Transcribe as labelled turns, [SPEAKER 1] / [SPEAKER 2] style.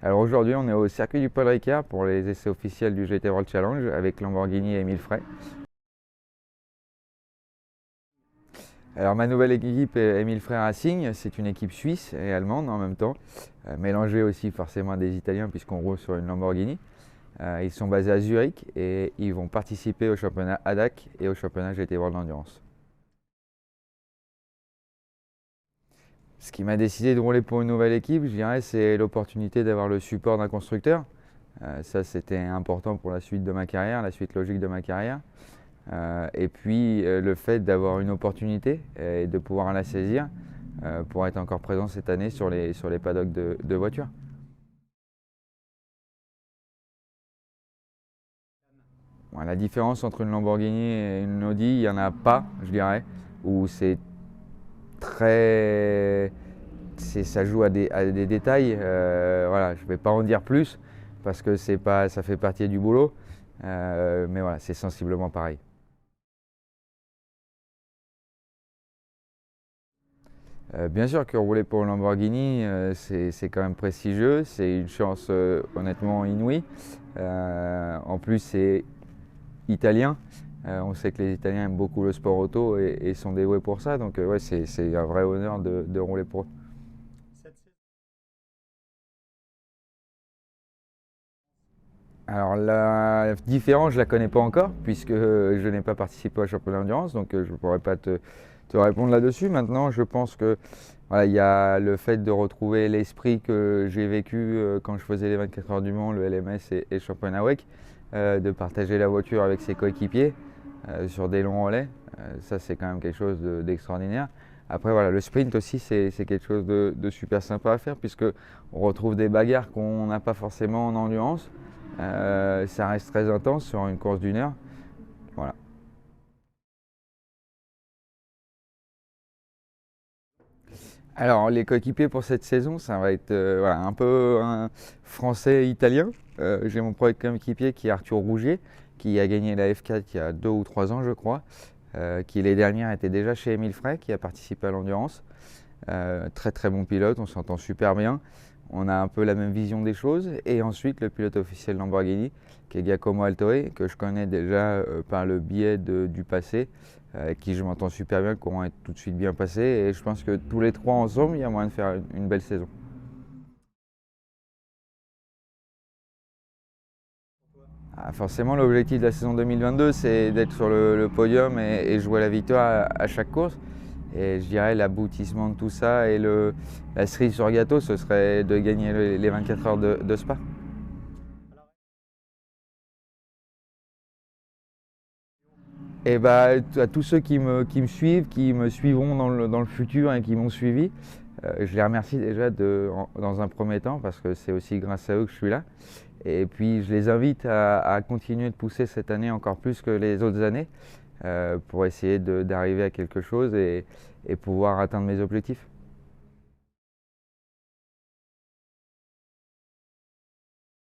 [SPEAKER 1] Alors aujourd'hui, on est au circuit du Paul Ricard pour les essais officiels du GT World Challenge avec Lamborghini et Émile Frey. Alors ma nouvelle équipe est Émile Frey Racing, c'est une équipe suisse et allemande en même temps, mélangée aussi forcément à des Italiens puisqu'on roule sur une Lamborghini. Ils sont basés à Zurich et ils vont participer au championnat ADAC et au championnat GT World Endurance. Ce qui m'a décidé de rouler pour une nouvelle équipe, je dirais, c'est l'opportunité d'avoir le support d'un constructeur. Ça, c'était important pour la suite de ma carrière, la suite logique de ma carrière. Et puis le fait d'avoir une opportunité et de pouvoir la saisir pour être encore présent cette année sur les paddocks de voitures. Bon, la différence entre une Lamborghini et une Audi, il n'y en a pas, je dirais, où c'est très. Ça joue à des détails. Voilà, je ne vais pas en dire plus parce que ça fait partie du boulot. Mais voilà, c'est sensiblement pareil. Bien sûr que rouler pour une Lamborghini, c'est quand même prestigieux, c'est une chance honnêtement inouïe. En plus, c'est italien. On sait que les Italiens aiment beaucoup le sport auto et sont dévoués pour ça, donc ouais, c'est un vrai honneur de rouler pour eux. Alors la différence, je ne la connais pas encore puisque je n'ai pas participé au championnat d'endurance, donc je ne pourrais pas te répondre là-dessus. Maintenant, je pense que voilà, il y a le fait de retrouver l'esprit que j'ai vécu quand je faisais les 24 heures du Mans, le LMS et le championnat WEC, de partager la voiture avec ses coéquipiers sur des longs relais. Ça, c'est quand même quelque chose d'extraordinaire. Après, voilà, le sprint aussi, c'est quelque chose de super sympa à faire puisque on retrouve des bagarres qu'on n'a pas forcément en endurance. Ça reste très intense sur une course d'une heure. Voilà. Alors, les coéquipiers pour cette saison, ça va être voilà, un peu un français-italien. J'ai mon premier coéquipier qui est Arthur Rougier, qui a gagné la F4 il y a 2 ou 3 ans, je crois, qui les dernières était déjà chez Émile Frey, qui a participé à l'endurance. Très très bon pilote, on s'entend super bien. On a un peu la même vision des choses. Et ensuite, le pilote officiel Lamborghini, qui est Giacomo Altoe, que je connais déjà par le biais du passé, avec qui je m'entends super bien, le courant est tout de suite bien passé. Et je pense que tous les trois ensemble, il y a moyen de faire une belle saison. Ah, forcément, l'objectif de la saison 2022, c'est d'être sur le podium et jouer la victoire à chaque course. Et je dirais l'aboutissement de tout ça et la cerise sur le gâteau, ce serait de gagner les 24 heures de Spa. Et bah, à tous ceux qui me suivent, qui me suivront dans le futur et qui m'ont suivi, je les remercie déjà dans un premier temps parce que c'est aussi grâce à eux que je suis là. Et puis je les invite à continuer de pousser cette année encore plus que les autres années pour essayer d'arriver à quelque chose et pouvoir atteindre mes objectifs.